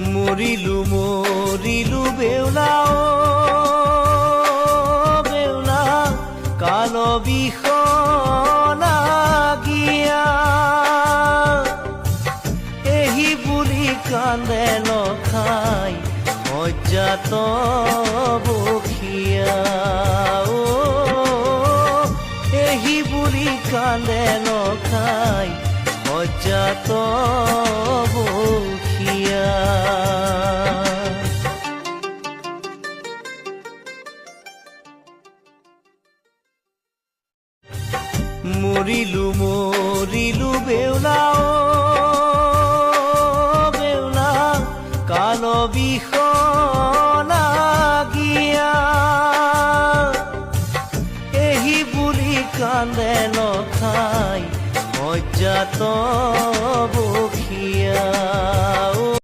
মৰিলো মৰিলো বেউলা অ বেউলা কাল বিষ লাগিয়া এহি বুলি কান্দে নখাই শয্যাত বখিয়া অ এহি বুলি কান্দে নখাই শয্যাত বখিয়া মৰিলো মৰিলো বেউলা অ বেউলা কাল বিষ